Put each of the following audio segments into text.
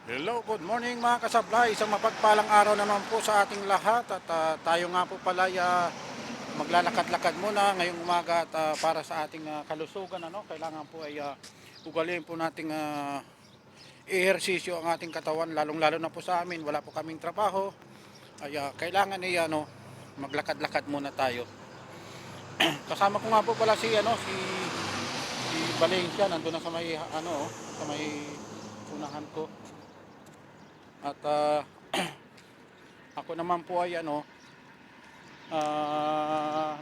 Hello, good morning mga kasablay. Isang mapagpalang araw naman po sa ating lahat. At tayo nga po pala ay maglalakad-lakad muna ngayong umaga at para sa ating kalusugan. Kailangan po ay ugaliin po nating ehersisyo ang ating katawan. Lalong-lalo na po sa amin, wala po kaming trabaho. Ay kailangan ay maglakad-lakad muna tayo. Kasama ko nga po pala si Valencia. Nandun na sa may sa may unahan ko. At ako naman po ay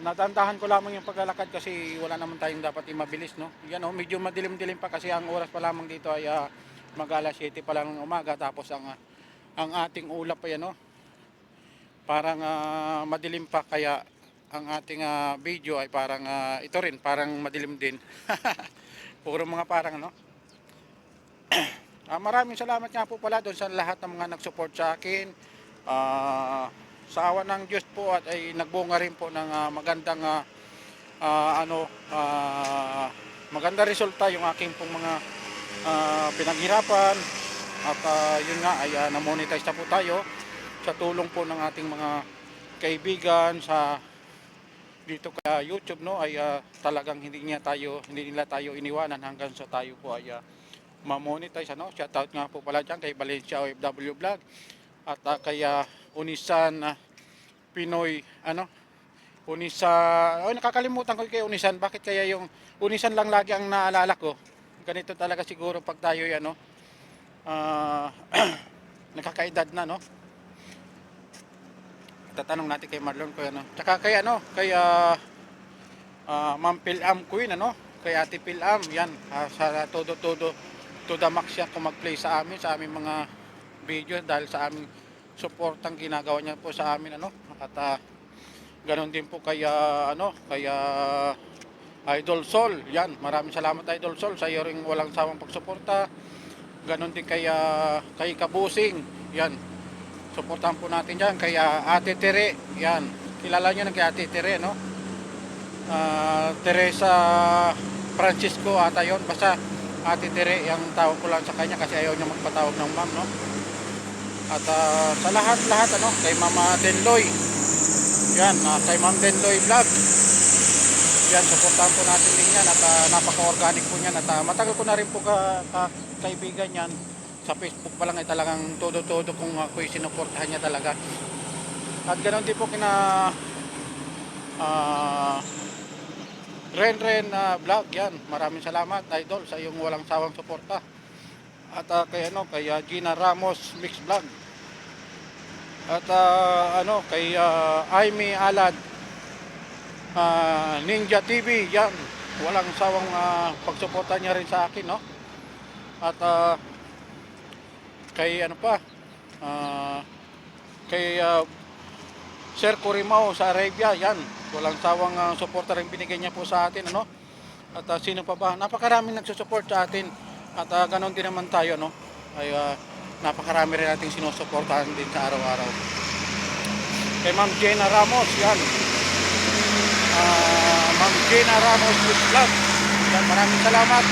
nadandahan ko lamang yung paglalakad kasi wala naman tayong dapat mabilis, no. Medyo madilim-dilim pa kasi ang oras pa lamang dito ay mag-alas 7 pa lang ng umaga, tapos ang ating ulap ay parang madilim pa, kaya ang ating video ay parang ito rin parang madilim din. Puro mga parang maraming salamat nga po pala doon sa lahat ng mga nag-support sa akin. Sa awa ng Diyos po at ay nagbunga rin po ng magandang maganda resulta yung aking pong mga pinaghirapan. At yun nga ay na-monetize na po tayo sa tulong po ng ating mga kaibigan sa dito kaya YouTube, no, ay talagang hindi nila tayo iniwanan hanggang sa tayo po ay ma-monetize. Shoutout nga po pala dyan kay Valencia OFW Vlog at kay Unisan Pinoy Unisan, nakakalimutan ko kay Unisan. Bakit kaya yung Unisan lang lagi ang naalala ko? Ganito talaga siguro pag tayo nakakaedad na, no. Tatanong natin kay Marlon ko tsaka kay Ma'am Pilam Queen, kay Ate Pilam yan, sa todo to the max siya kung mag-play sa amin, sa aming mga video, dahil sa aming suportang ginagawa niya po sa amin, at ganoon din po kay Idol Sol. Yan, maraming salamat Idol Sol sa iyo ring walang sawang pagsuporta. Ganoon din kay Kabusing. Yan, suportahan po natin diyan kay Ate Tere. Yan, kilala niyo na kay Ate Tere, Teresa Francisco ata yon, basta Ate Tere yung tawag ko lang sa kanya kasi ayaw niya magpatawag ng ma'am, no. At sa lahat kay Mama Denloy, yan, kay Ma'am Denloy Vlog, yan, suportahan po natin din yan. At napaka-organic po niyan. At matagal ko na rin po kaibigan yan. Sa Facebook pa lang ay talagang todo kung ako'y sinuportahan niya talaga. At ganoon din po kina Ren Vlog, yan, maraming salamat Idol sa iyong walang sawang suporta. At kay Gina Ramos Mix Vlog. At kay Aimee Alad Ninja TV, yan, walang sawang pagsuporta niya rin sa akin, no. At kay kay Sir Corimao sa Arabia, yan, walang sawang suporta rin binigay niya po sa atin, At sino pa ba? Napakaraming nagsusupport sa atin. At ganoon din naman tayo, ay napakarami rin nating sinusuportahan din sa araw-araw. Kay Ma'am Jenna Ramos, yan, Ma'am Jenna Ramos Vlog, yan, maraming salamat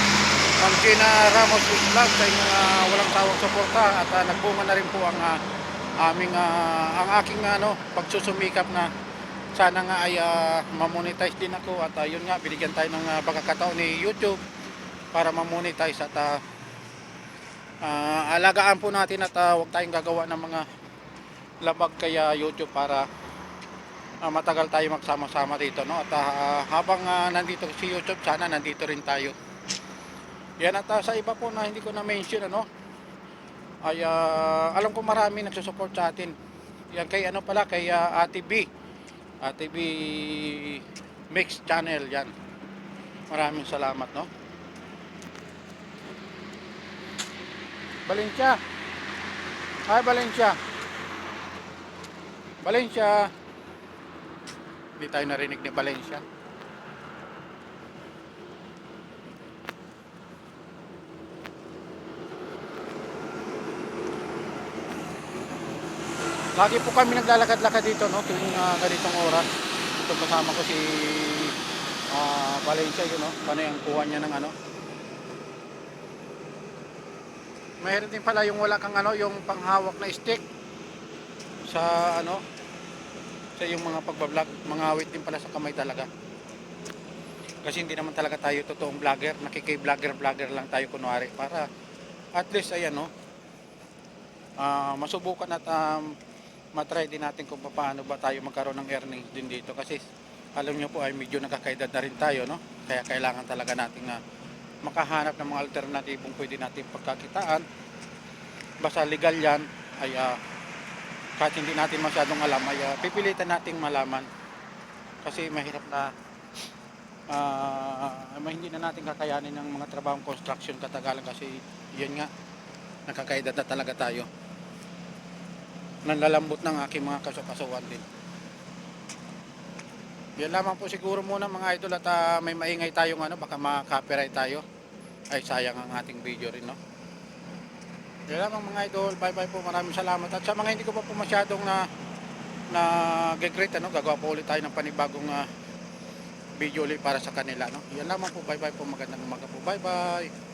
Ma'am Jenna Ramos Vlog sa inyong walang sawang suporta. At nagbunga na rin po ang aking pagsusumikap na sana nga ay ma-monetize din ako. At yun nga, binigyan tayo ng pagkakataon ni YouTube para ma-monetize. At alagaan po natin at huwag tayong gagawa ng mga labag kaya YouTube para matagal tayo magsama-sama dito, no. At habang nandito si YouTube, sana nandito rin tayo. Yan, at sa iba po na hindi ko na mention, ay alam ko marami nagsusupport sa atin. Yan, kay kay Ate B Mix Channel, yan, maraming salamat, no. Valencia, hi Valencia, hindi tayo narinig ni Valencia. Lagi po kami naglalakad-lakad dito, no, tuwing ganitong oras. Ito kasama ko si Valencia, yun, panay ang kuha niya ng Mahirap din pala yung wala kang ano, yung panghawak na stick sa ano, sa yung mga pagbablog. Mangawit din pala sa kamay talaga. Kasi hindi naman talaga tayo totoong vlogger, nakiki-vlogger lang tayo kunwari para at least ayan no, masubukan at matry din natin kung paano ba tayo magkaroon ng earnings din dito kasi alam nyo po ay medyo nakakaedad na rin tayo no, kaya kailangan talaga natin na makahanap ng mga alternatibong pwede natin pagkakitaan. Basta legal yan ay kahit hindi natin masyadong alam ay pipilitan nating malaman kasi mahirap na hindi na natin kakayanin ng mga trabahong construction katagalan kasi yun nga nakakaedad na talaga tayo. Nanlalambot ng aking mga kasukasuan din. Yan lamang po siguro muna mga idol at may maingay tayong ano, baka ma-copyright tayo. Ay sayang ang ating video rin no. Yan lamang mga idol, bye bye po, maraming salamat. At sa mga hindi ko pa po masyadong na greet ano, gagawa po ulit tayo ng panibagong video ulit para sa kanila no. Yan lamang po, bye bye po, magandang umaga po, bye bye.